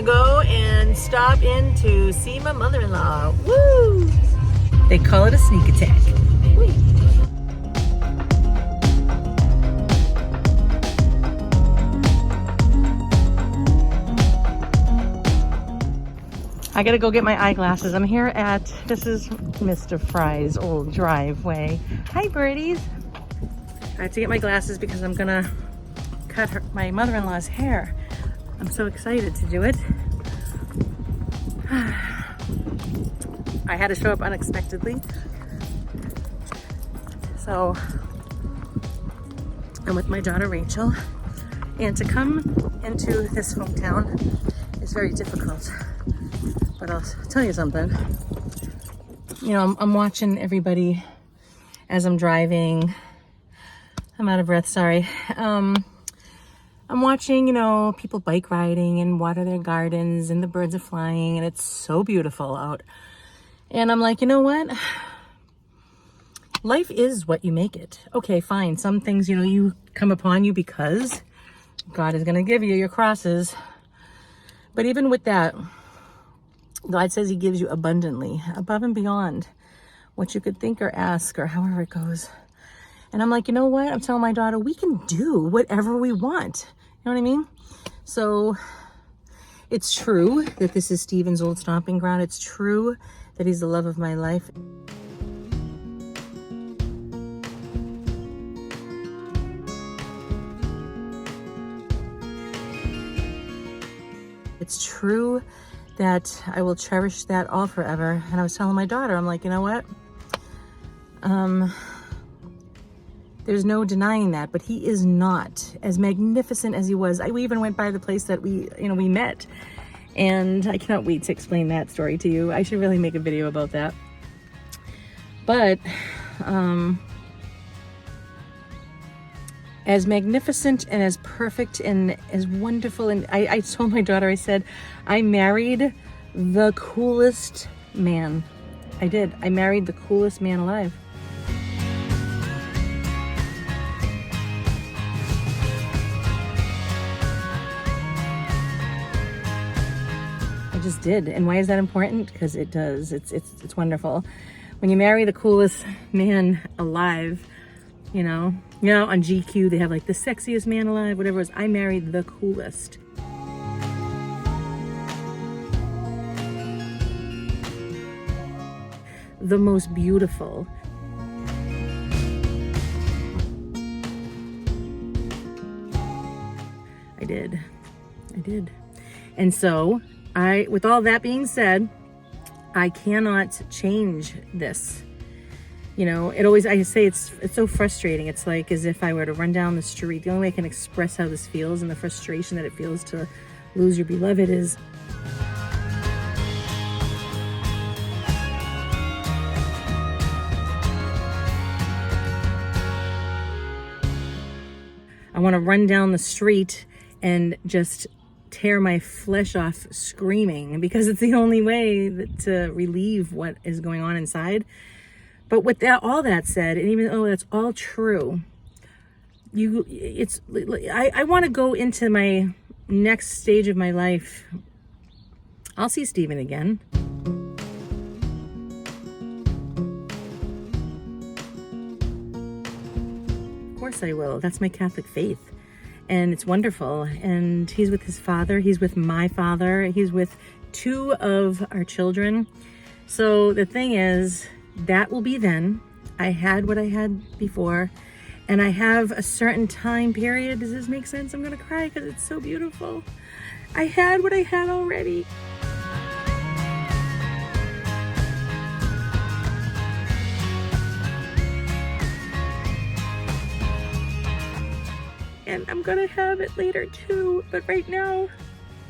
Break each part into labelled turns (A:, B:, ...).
A: gonna go and stop in to see my mother-in-law. Woo! They call it a sneak attack. Woo. I gotta go get my eyeglasses. I'm here at, this is Mr. Fry's old driveway. Hi, birdies. I have to get my glasses because I'm gonna cut my mother-in-law's hair. I'm so excited to do it. I had to show up unexpectedly. So I'm with my daughter Rachel, and to come into this hometown is very difficult. But I'll tell you something. You know, I'm watching everybody as I'm driving. I'm out of breath, sorry. I'm watching, you know, people bike riding and water their gardens, and the birds are flying, and it's so beautiful out. And I'm like, you know what? Life is what you make it. Okay, fine. Some things, you know, you come upon you because God is going to give you your crosses. But even with that, God says he gives you abundantly, above and beyond what you could think or ask, or however it goes. And I'm like, you know what? I'm telling my daughter, we can do whatever we want. You know what I mean? So it's true that this is Stephen's old stomping ground. It's true that he's the love of my life. It's true that I will cherish that all forever. And I was telling my daughter, I'm like, you know what? There's no denying that, but he is not as magnificent as he was. We even went by the place that we met, and I cannot wait to explain that story to you. I should really make a video about that. But as magnificent and as perfect and as wonderful, and I told my daughter, I said, I married the coolest man. I did. I married the coolest man alive. I just did. And why is that important? Because it does. It's wonderful. When you marry the coolest man alive, you know, on GQ, they have like the sexiest man alive, whatever it was. I married the coolest. The most beautiful. I did. And so with all that being said, I cannot change this. You know, I say it's so frustrating. It's like as if I were to run down the street. The only way I can express how this feels and the frustration that it feels to lose your beloved is I want to run down the street and just tear my flesh off screaming, because it's the only way to relieve what is going on inside. But with all that said, and even though that's all true, I want to go into my next stage of my life. I'll see Stephen again. Of course I will. That's my Catholic faith. And it's wonderful. And he's with his father. He's with my father. He's with two of our children. So the thing is, that will be then. I had what I had before. And I have a certain time period. Does this make sense? I'm going to cry because it's so beautiful. I had what I had already. And I'm gonna have it later too, but right now,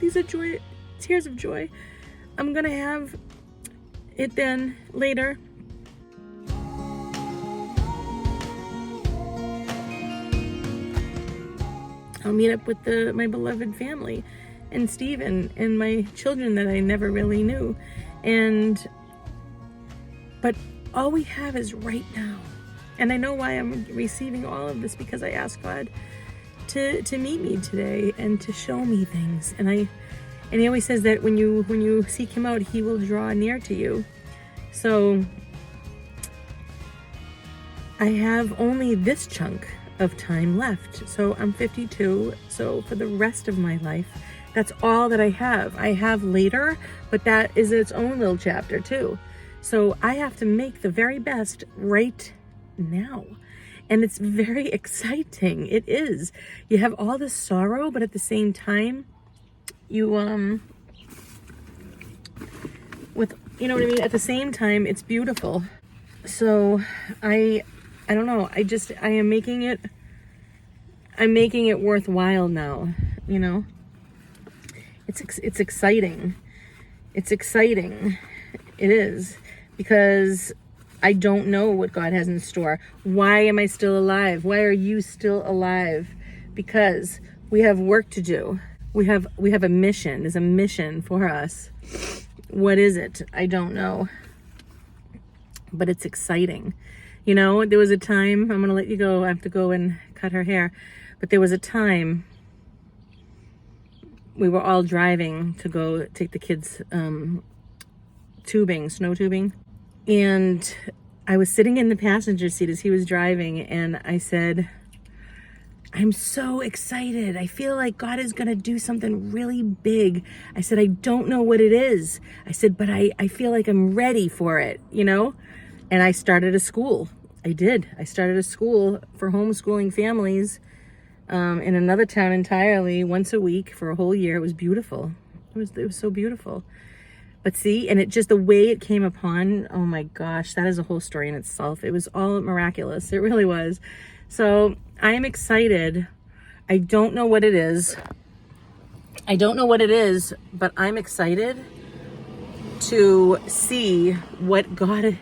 A: these are tears of joy. I'm gonna have it then later. I'll meet up with my beloved family and Stephen and my children that I never really knew. But all we have is right now. And I know why I'm receiving all of this, because I asked God to meet me today and to show me things. And And he always says that when you seek him out, he will draw near to you. So I have only this chunk of time left. So I'm 52. So for the rest of my life, that's all that I have. I have later, but that is its own little chapter too. So I have to make the very best right now. And it's very exciting. It is. You have all this sorrow, but at the same time, you, you know what I mean? At the same time, it's beautiful. So I don't know. I'm making it worthwhile now, you know? It's exciting. It's exciting. It is, because I don't know what God has in store. Why am I still alive? Why are you still alive? Because we have work to do. We have a mission. There's a mission for us. What is it? I don't know. But it's exciting. You know, there was a time, I'm going to let you go. I have to go and cut her hair. But there was a time we were all driving to go take the kids tubing, snow tubing. And I was sitting in the passenger seat as he was driving, and I said, I'm so excited. I feel like God is going to do something really big. I said, I don't know what it is. I said, but I feel like I'm ready for it, you know? And I started a school. I did. I started a school for homeschooling families in another town entirely, once a week for a whole year. It was beautiful. It was so beautiful. But see, and it just, the way it came upon, oh my gosh, that is a whole story in itself. It was all miraculous. It really was. So I am excited. I don't know what it is. But I'm excited to see what God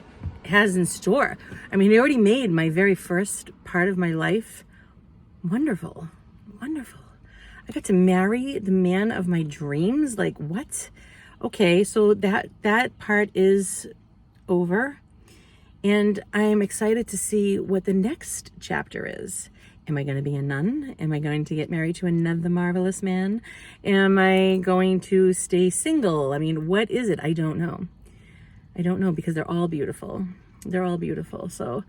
A: has in store. I mean, he already made my very first part of my life wonderful. Wonderful. I got to marry the man of my dreams. Like, what? Okay, so that part is over, and I am excited to see what the next chapter is. Am I going to be a nun? Am I going to get married to another marvelous man? Am I going to stay single? I mean, what is it? I don't know. I don't know, because they're all beautiful. They're all beautiful. So,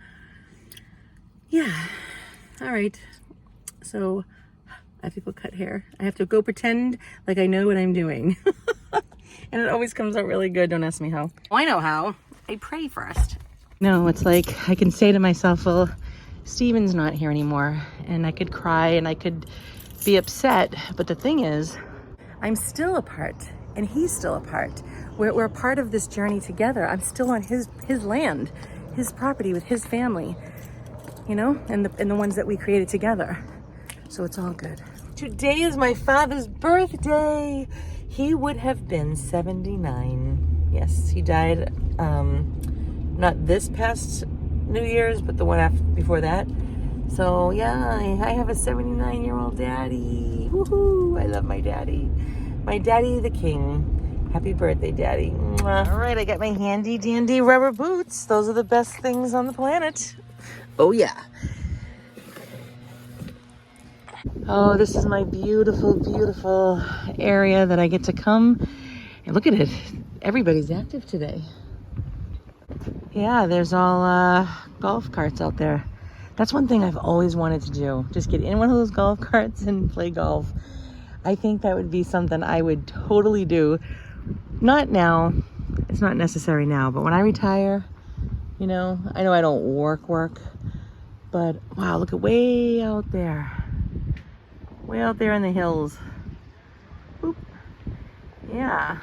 A: yeah. All right. So I have to go cut hair. I have to go pretend like I know what I'm doing. And it always comes out really good. Don't ask me how. Oh, I know how. I pray first. No, it's like I can say to myself, well, Steven's not here anymore. And I could cry and I could be upset. But the thing is, I'm still a part. And he's still a part. We're a part of this journey together. I'm still on his land, his property with his family. You know? And the ones that we created together. So it's all good. Today is my father's birthday. He would have been 79. Yes, he died not this past New Year's, but the one before that. So yeah, I have a 79-year-old daddy. Woohoo! I love my daddy. My daddy the king. Happy birthday, daddy. Mwah. All right, I got my handy dandy rubber boots. Those are the best things on the planet. Oh yeah. Oh, this is my beautiful, beautiful area that I get to come. And look at it. Everybody's active today. Yeah, there's all golf carts out there. That's one thing I've always wanted to do. Just get in one of those golf carts and play golf. I think that would be something I would totally do. Not now. It's not necessary now. But when I retire, you know I don't work. But wow, look at way out there. Way out there in the hills. Boop. Yeah.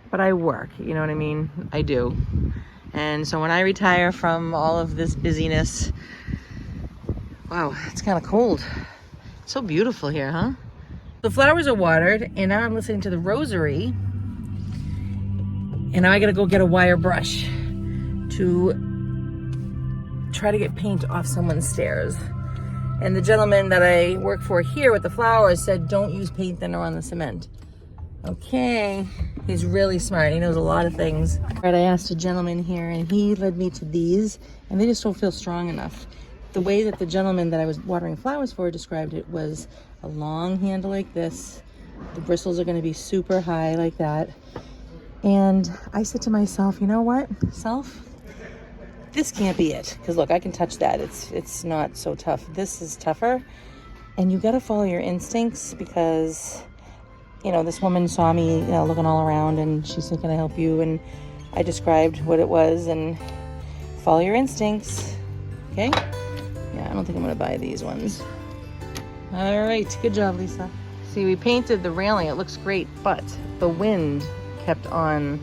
A: But I work, you know what I mean? I do. And so when I retire from all of this busyness, wow, it's kind of cold. It's so beautiful here, huh? The flowers are watered, and now I'm listening to the rosary. And now I gotta go get a wire brush to try to get paint off someone's stairs. And the gentleman that I work for here with the flowers said, don't use paint thinner on the cement. Okay, he's really smart. He knows a lot of things. All right, I asked a gentleman here and he led me to these, and they just don't feel strong enough. The way that the gentleman that I was watering flowers for described it was a long handle like this The bristles are going to be super high like that. And I said to myself, you know what, self? This can't be it. Because look, I can touch that. It's not so tough. This is tougher. And you got to follow your instincts because, you know, this woman saw me, you know, looking all around and she said, can I help you? And I described what it was and follow your instincts. Okay? Yeah, I don't think I'm going to buy these ones. All right. Good job, Lisa. See, we painted the railing. It looks great, but the wind kept on